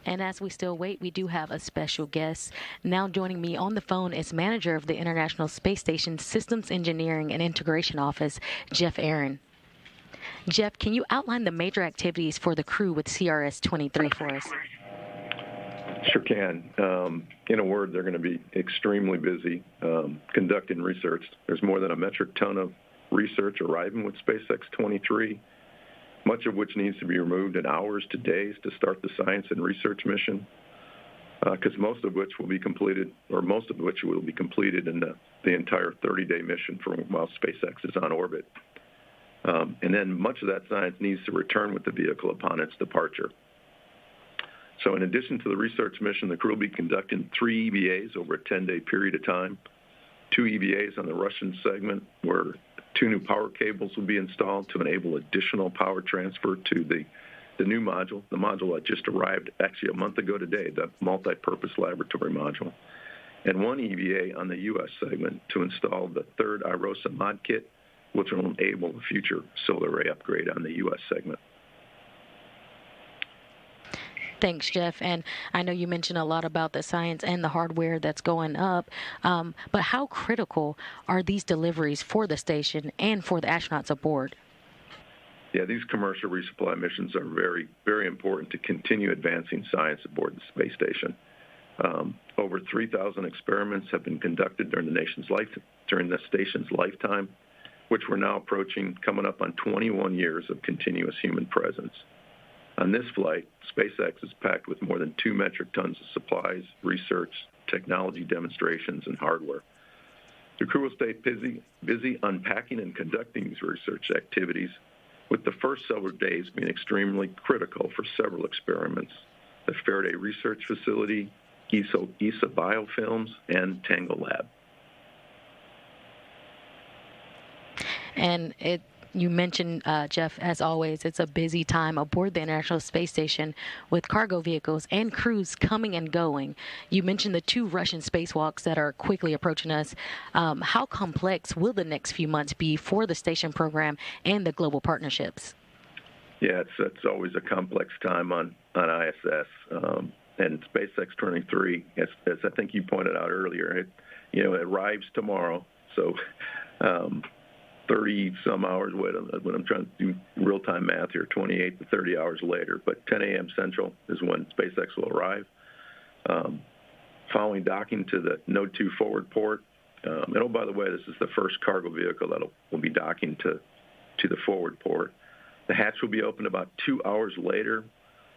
And as we still wait, we do have a special guest. Now joining me on the phone is manager of the International Space Station Systems Engineering and Integration Office, Jeff Aaron. Jeff, can you outline the major activities for the crew with CRS23 for us? Sure can. In a word, they're going to be extremely busy conducting research. There's more than a metric ton of research arriving with SpaceX 23, much of which needs to be removed in hours to days to start the science and research mission, because most of which will be completed in the entire 30-day mission while SpaceX is on orbit. And then much of that science needs to return with the vehicle upon its departure. So in addition to the research mission, the crew will be conducting 3 EVAs over a 10-day period of time, 2 EVAs on the Russian segment where 2 new power cables will be installed to enable additional power transfer to the new module, the module that just arrived actually a month ago today, the multi-purpose laboratory module, and 1 EVA on the U.S. segment to install the 3rd IROSA mod kit, which will enable a future solar array upgrade on the U.S. segment. Thanks, Jeff. And I know you mentioned a lot about the science and the hardware that's going up, but how critical are these deliveries for the station and for the astronauts aboard? Yeah, these commercial resupply missions are very, very important to continue advancing science aboard the space station. Over 3,000 experiments have been conducted during the station's lifetime, which we're now approaching, coming up on 21 years of continuous human presence. On this flight, SpaceX is packed with more than 2 metric tons of supplies, research, technology demonstrations, and hardware. The crew will stay busy unpacking and conducting these research activities, with the first several days being extremely critical for several experiments: the Faraday Research Facility, ESA Biofilms, and Tango Lab. And You mentioned, Jeff, as always, it's a busy time aboard the International Space Station with cargo vehicles and crews coming and going. You mentioned the 2 Russian spacewalks that are quickly approaching us. How complex will the next few months be for the station program and the global partnerships? Yeah, it's always a complex time on ISS. And SpaceX 23, as I think you pointed out earlier, it arrives tomorrow. So 30 some hours, when I'm trying to do real-time math here, 28 to 30 hours later. But 10 a.m. Central is when SpaceX will arrive. Following docking to the Node 2 forward port. And oh, by the way, this is the first cargo vehicle that will be docking to the forward port. The hatch will be opened about 2 hours later,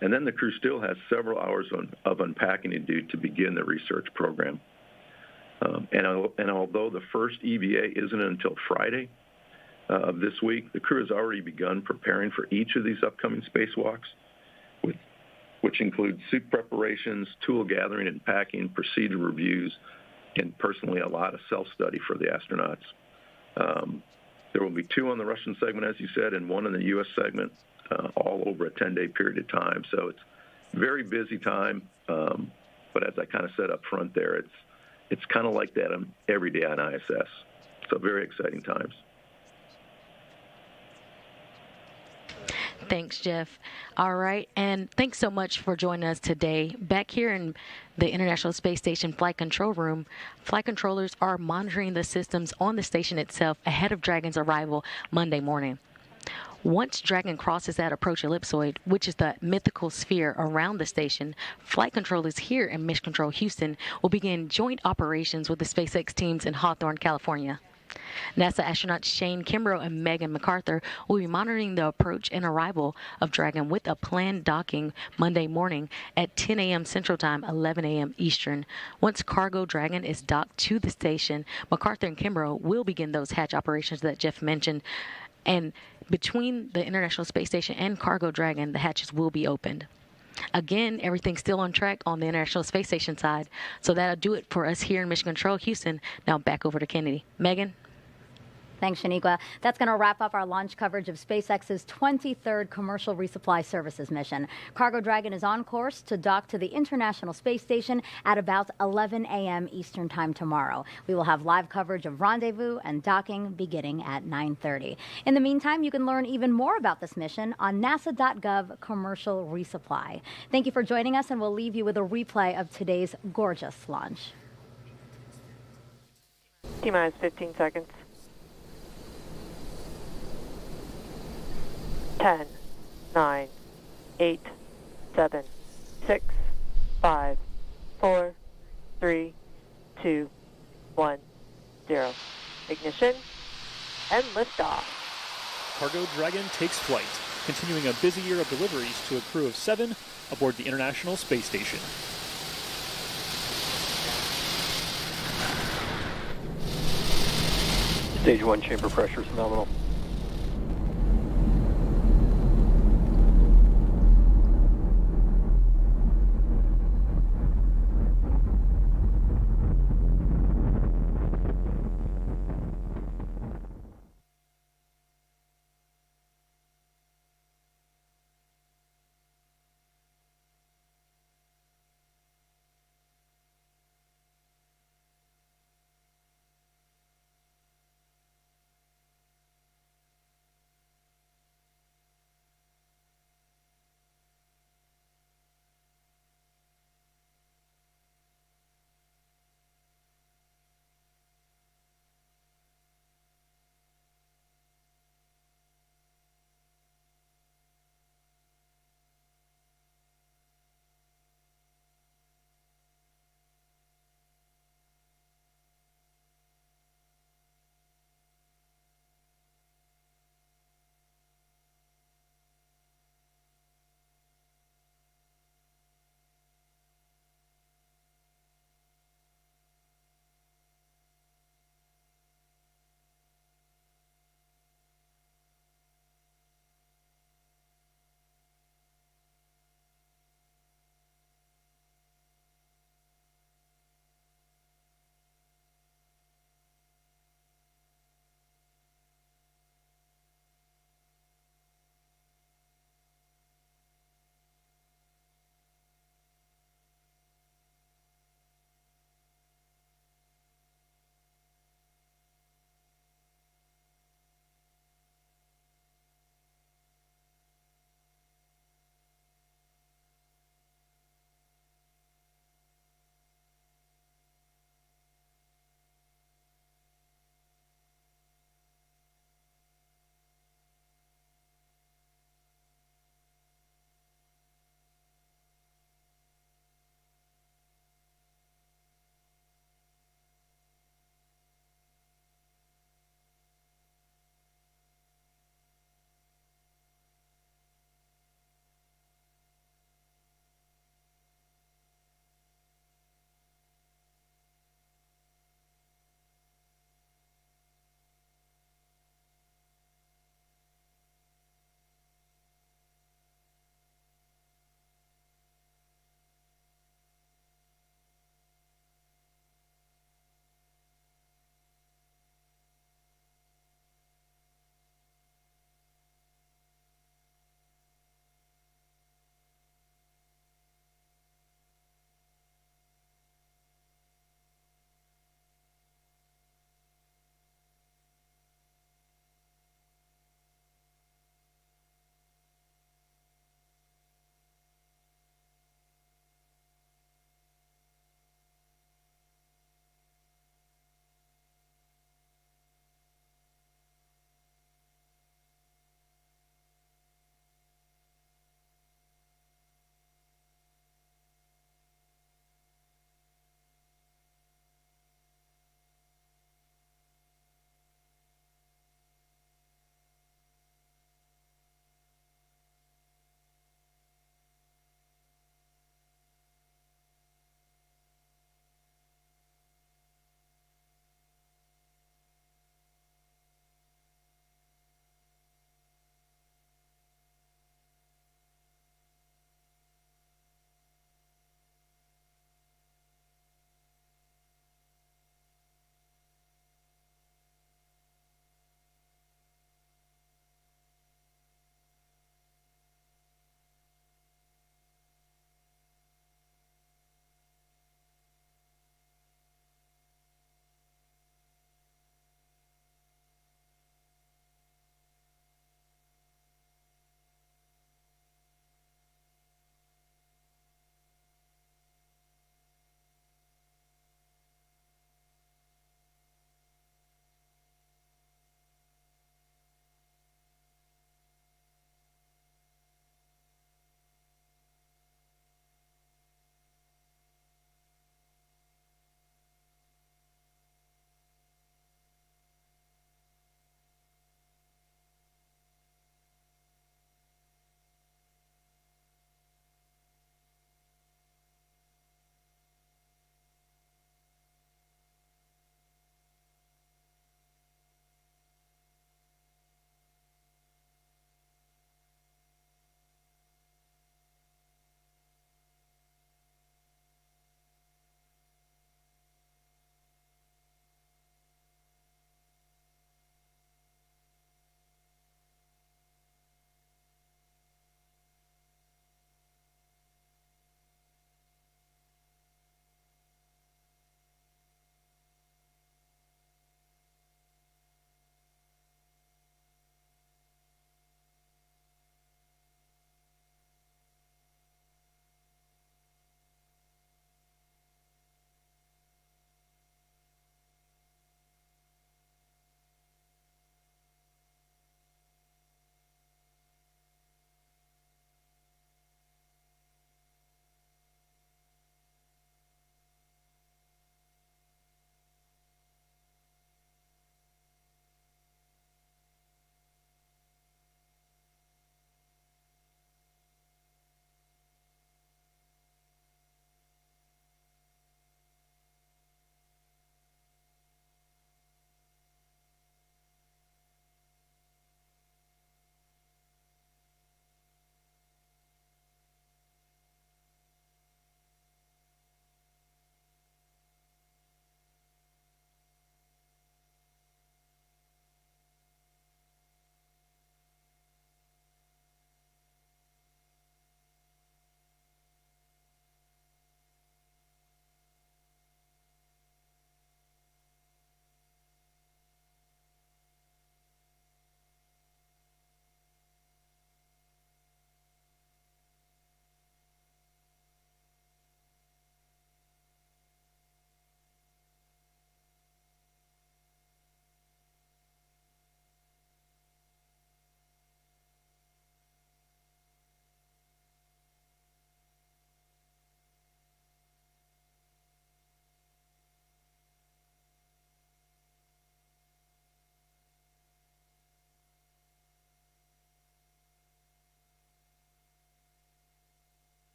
and then the crew still has several hours of unpacking to do to begin the research program. And although the first EVA isn't until Friday of this week, the crew has already begun preparing for each of these upcoming spacewalks, which include suit preparations, tool gathering and packing, procedure reviews, and personally a lot of self-study for the astronauts. There will be 2 on the Russian segment, as you said, and 1 in the U.S. segment, all over a 10-day period of time. So it's a very busy time, but as I kind of said up front there, it's kind of like that every day on ISS. So very exciting times. Thanks, Jeff. All right, and thanks so much for joining us today. Back here in the International Space Station Flight Control Room, flight controllers are monitoring the systems on the station itself ahead of Dragon's arrival Monday morning. Once Dragon crosses that approach ellipsoid, which is the mythical sphere around the station, flight controllers here in Mission Control Houston will begin joint operations with the SpaceX teams in Hawthorne, California. NASA astronauts Shane Kimbrough and Megan MacArthur will be monitoring the approach and arrival of Dragon with a planned docking Monday morning at 10 a.m. Central Time, 11 a.m. Eastern. Once Cargo Dragon is docked to the station, MacArthur and Kimbrough will begin those hatch operations that Jeff mentioned. And between the International Space Station and Cargo Dragon, the hatches will be opened. Again, everything's still on track on the International Space Station side. So that'll do it for us here in Mission Control Houston. Now back over to Kennedy. Megan? Thanks, Shaniqua. That's going to wrap up our launch coverage of SpaceX's 23rd commercial resupply services mission. Cargo Dragon is on course to dock to the International Space Station at about 11 a.m. Eastern Time tomorrow. We will have live coverage of rendezvous and docking beginning at 9:30. In the meantime, you can learn even more about this mission on nasa.gov commercial resupply. Thank you for joining us, and we'll leave you with a replay of today's gorgeous launch. T-minus 15 seconds. 10, 9, 8, 7, 6, 5, 4, 3, 2, 1, 0. Ignition and liftoff. Cargo Dragon takes flight, continuing a busy year of deliveries to a crew of 7 aboard the International Space Station. Stage 1 chamber pressure is nominal.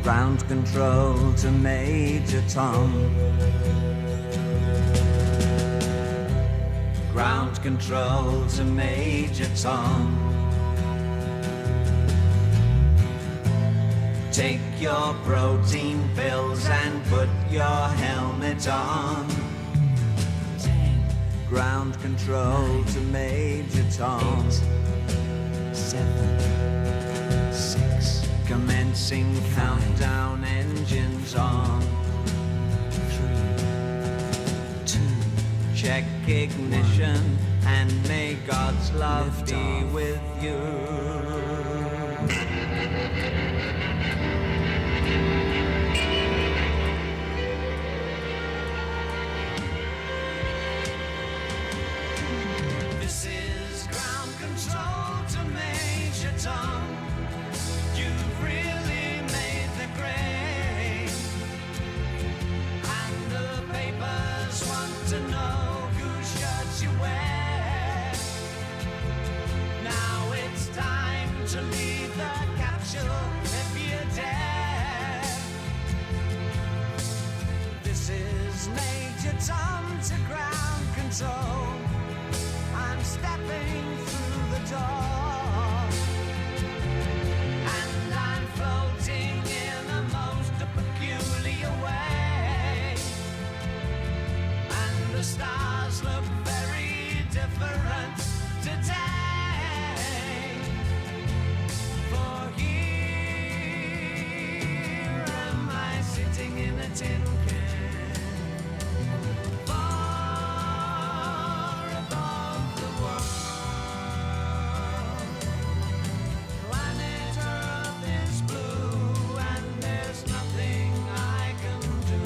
Ground control to Major Tom. Ground control to Major Tom. Take your protein pills and put your helmet on. 10. Ground control 9, to Major Tom. 8, 7, 6. Commencing 5, countdown, engines on. 3, 2. Check ignition and may God's love be with you. This is ground control to Major Tom. You've really made the grade, and the papers want to know whose shirts you wear. Now it's time to leave the capsule if you dare. This is Major Tom to ground control. I'm stepping through the door, and I'm floating in a most peculiar way, and the stars look very different today. For here am I sitting in a tin can, far above the world. Planet Earth is blue, and there's nothing I can do.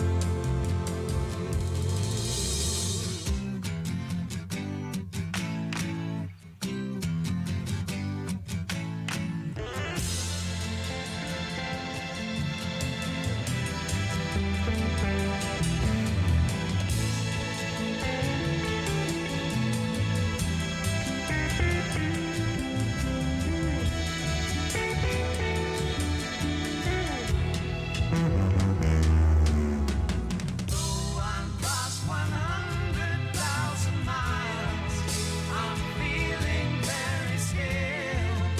Though I'm past 100,000 miles, I'm feeling very scared,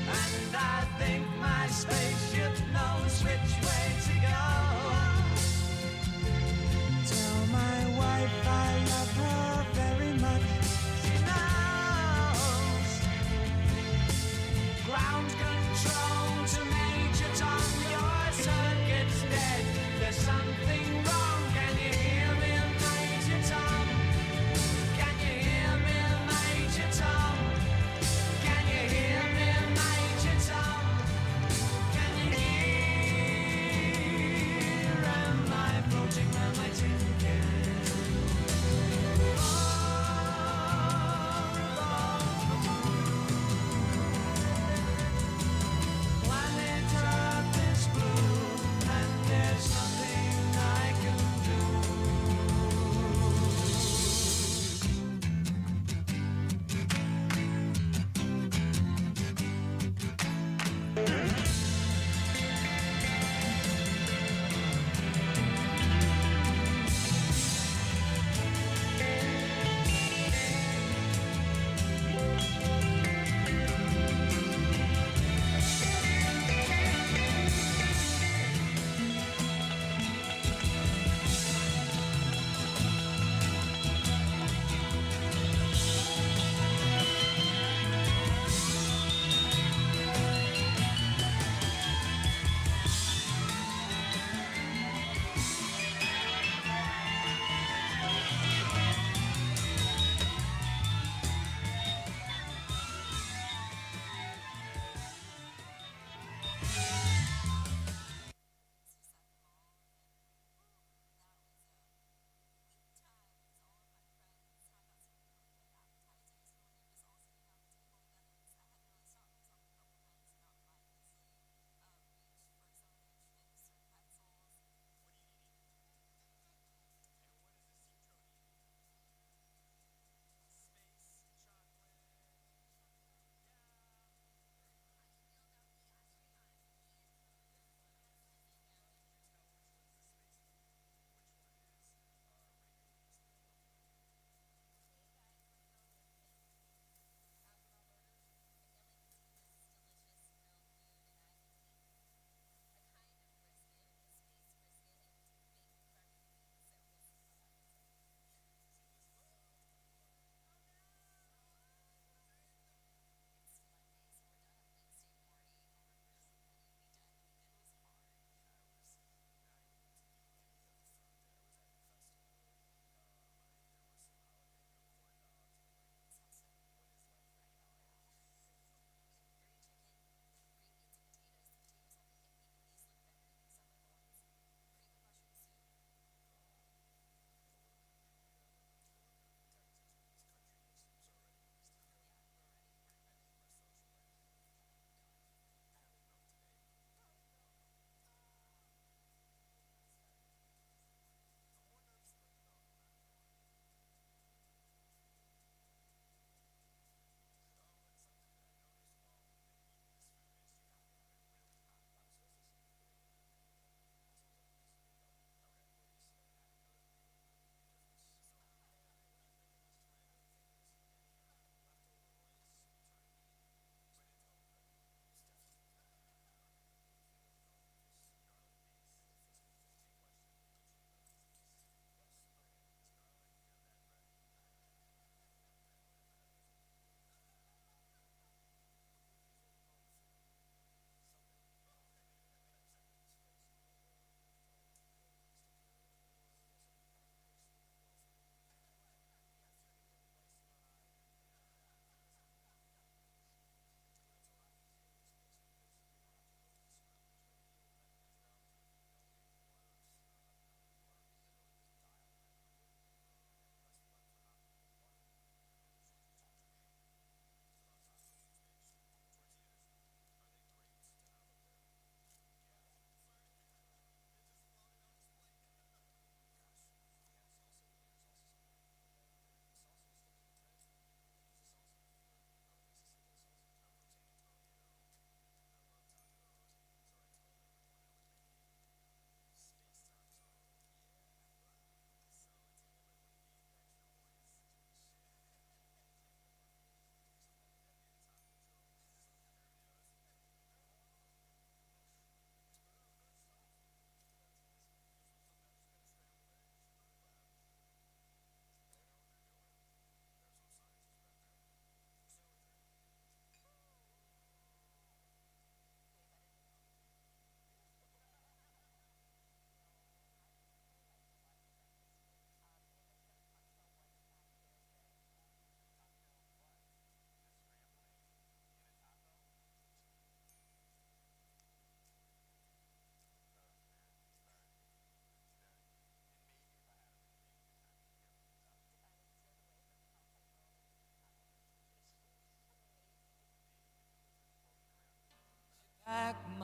and I think my spaceship knows which way to go.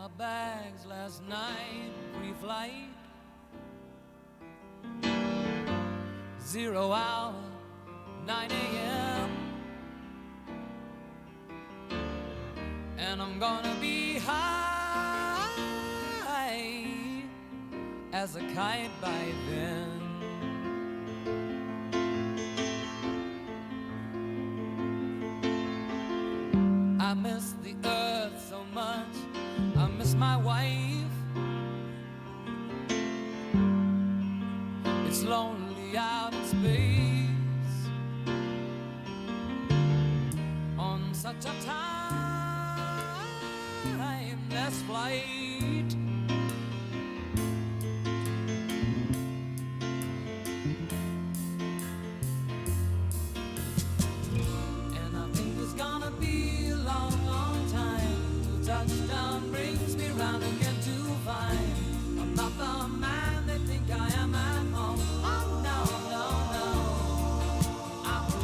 my bags last night, pre-flight. 0 hour, 9 a.m. And I'm gonna be high as a kite by then. I miss the earth so much, I miss my wife. It's lonely out in space on such a timeless flight. And I think it's gonna be a long, long time till touchdown brings me round again to find I'm not the man they think I am at home. Oh no, no, no, I'm a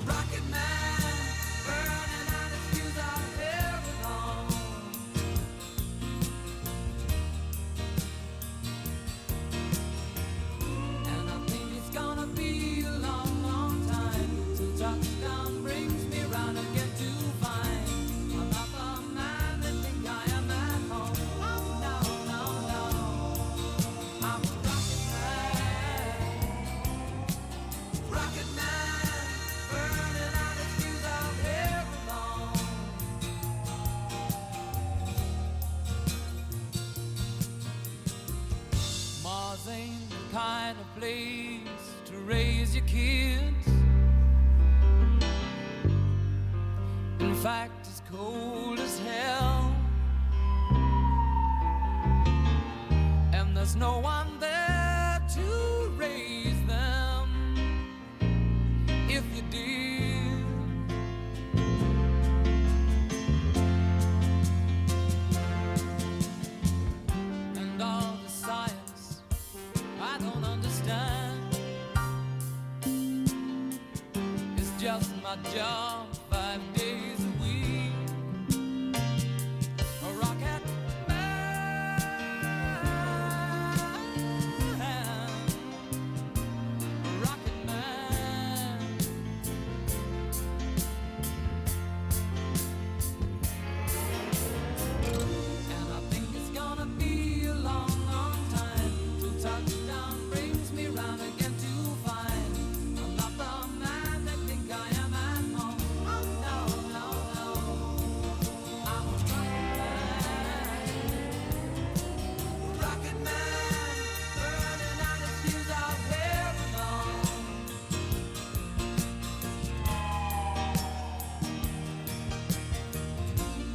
rocket man, burning out his fuse out here alone. And I think it's gonna be a long, long time till touchdown brings me round again to find I'm not the man they think I am at home. Oh no, no, no, I'm a rocket man, burning out his fuse out here alone. Mars ain't the kind of place to raise your kids. In fact, it's cold as hell, and there's no one there to raise them if you did. And all the science I don't understand, it's just my job 5 days a week. A rocket man, a rocket man. And I think it's gonna be a long, long time till touchdown brings me round again to find I'm not the man they think I am at home. Oh no, no, no, I'm a rocket man, burning out his fuse out here alone.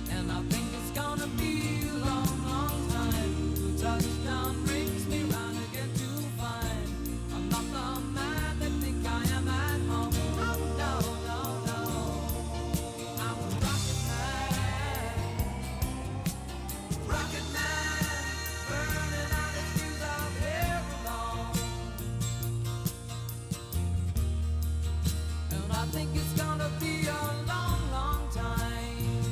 And I think it's gonna be a long, long time till touchdown brings me round again to find I'm not the man they think I am at home. Oh no, no, no, I'm a rocket man, burning out his fuse out here alone. And I think it's gonna be a long, long time.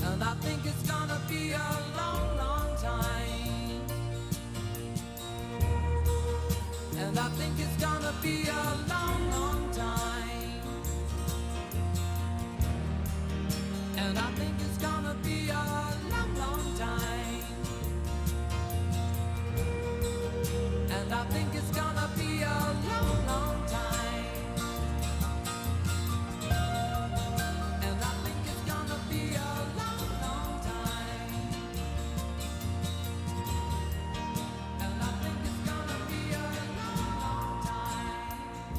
And I think it's gonna be a long, long time. And I think it's gonna be a long, long time. And I think it's gonna be a long, long time. And I think it's gonna be a long, long time. And I think it's gonna be a long, long time. And I think it's gonna be a long, long time.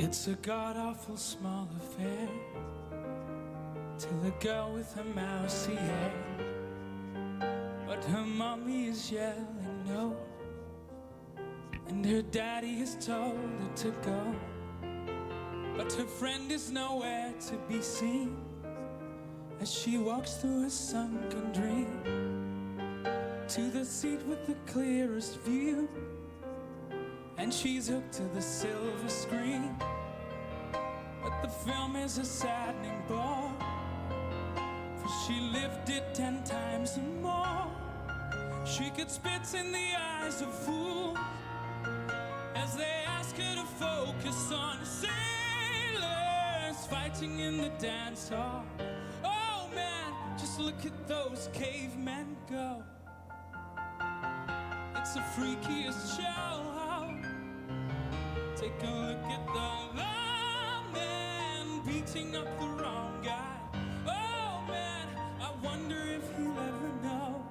It's a god-awful small affair till a girl with her mousy hair, but her mommy is yelling no, and her daddy has told her to go, but her friend is nowhere to be seen as she walks through a sunken dream to the seat with the clearest view, and she's hooked to the silver screen. But the film is a saddening bore, for she lived it 10 times or more. She could spit in the eyes of fools as they ask her to focus on sailors fighting in the dance hall. Oh man, just look at those cavemen go. It's the freakiest show. Take a look at the lawman beating up the wrong guy. Oh man, I wonder if he'll ever know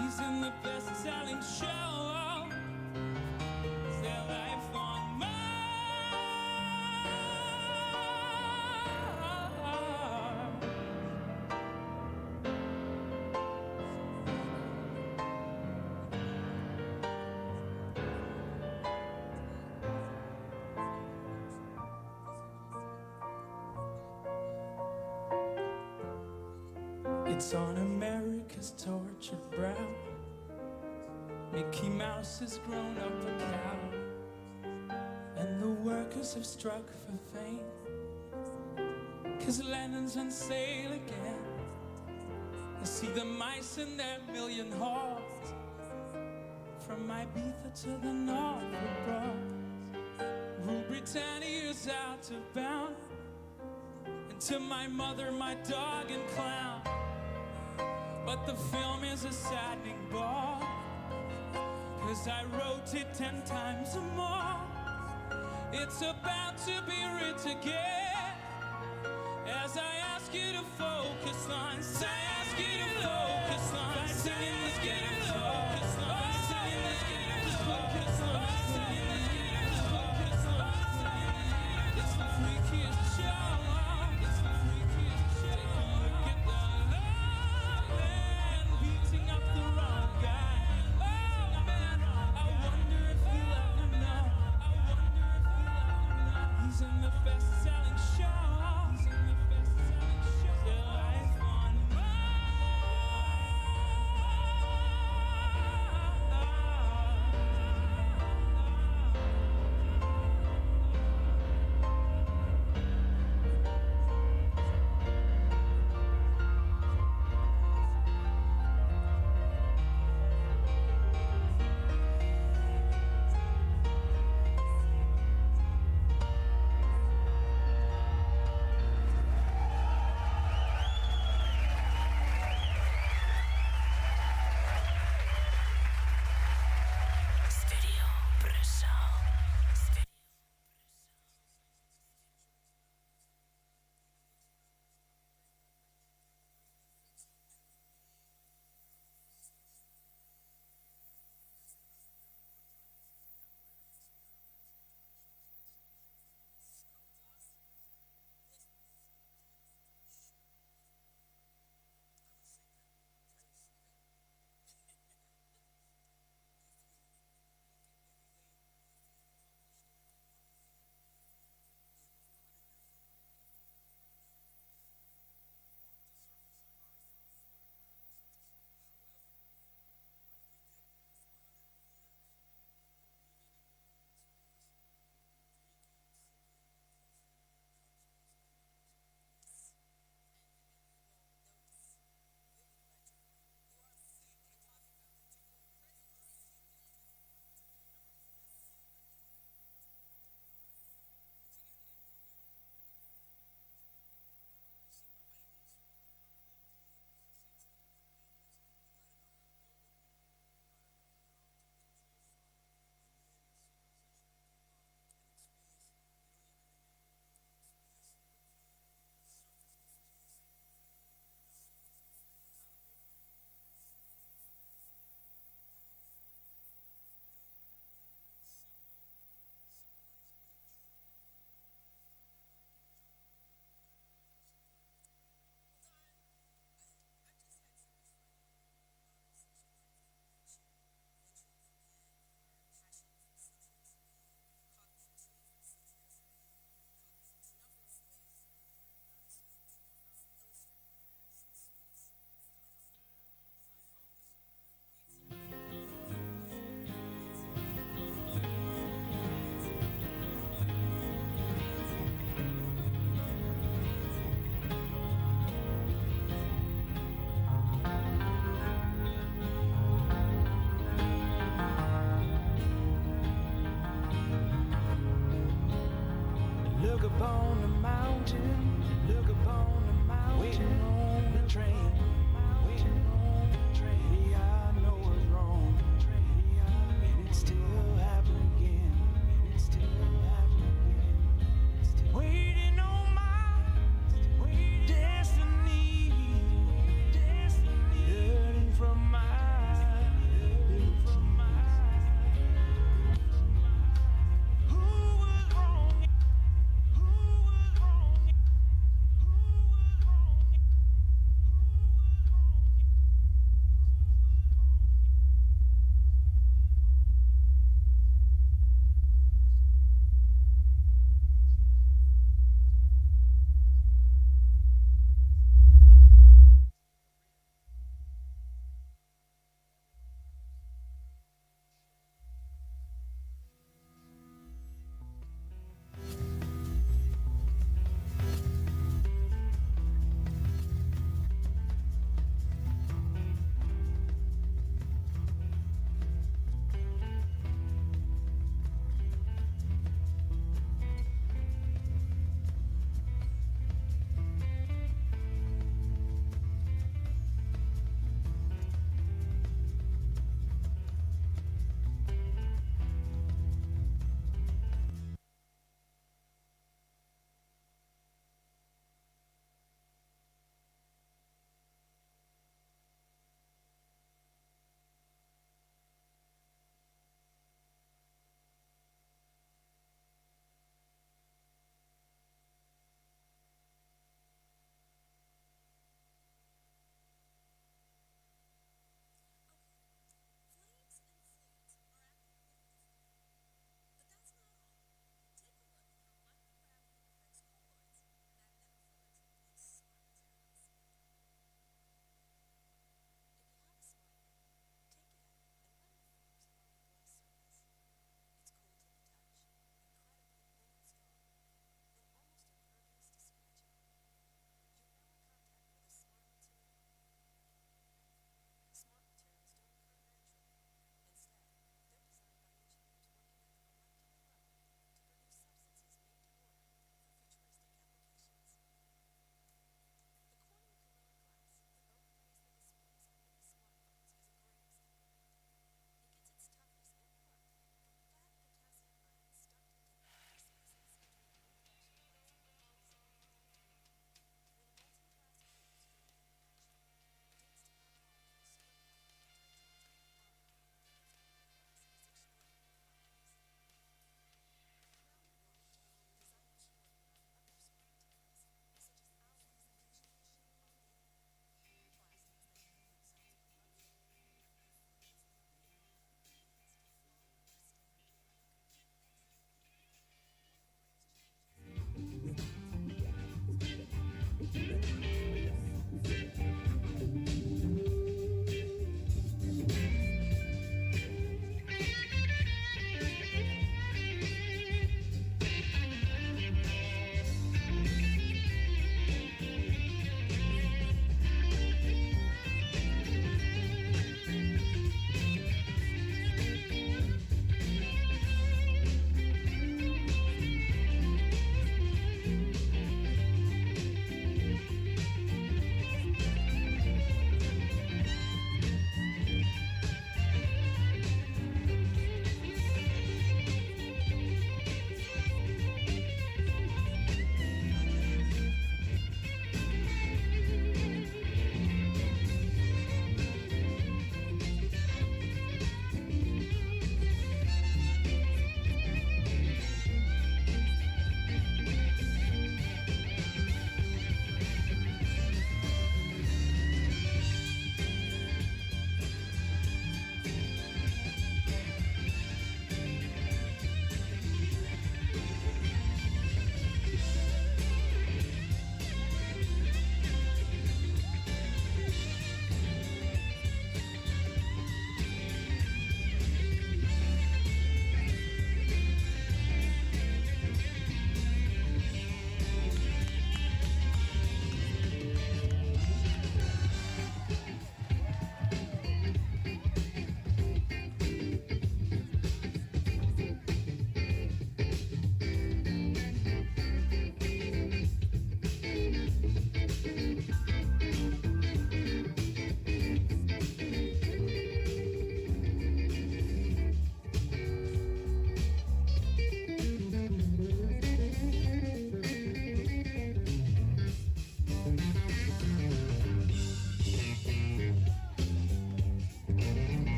he's in the best-selling show. Is their life on Mars? It's on America's tortured brow. Mickey Mouse has grown up a cow, and the workers have struck for fame, 'cause Lennon's on sale again. You see the mice in their million hordes, from Ibiza to the Norfolk Broads. Rule Britannia's out of bounds, and to my mother, my dog and clown. But the film is a saddening bore, 'cause I wrote it 10 times or more. It's about to be writ again, as I ask you to focus on, I ask you to focus on singing this game, focus on singing this game, focus on singing this game, focus on singing this game. It's the freakiest show. It's the freakiest show. Take a look at the lawman beating up the wrong guy. Oh man, I wonder if he'll ever know. I wonder if he'll ever know. He's in the best-selling show.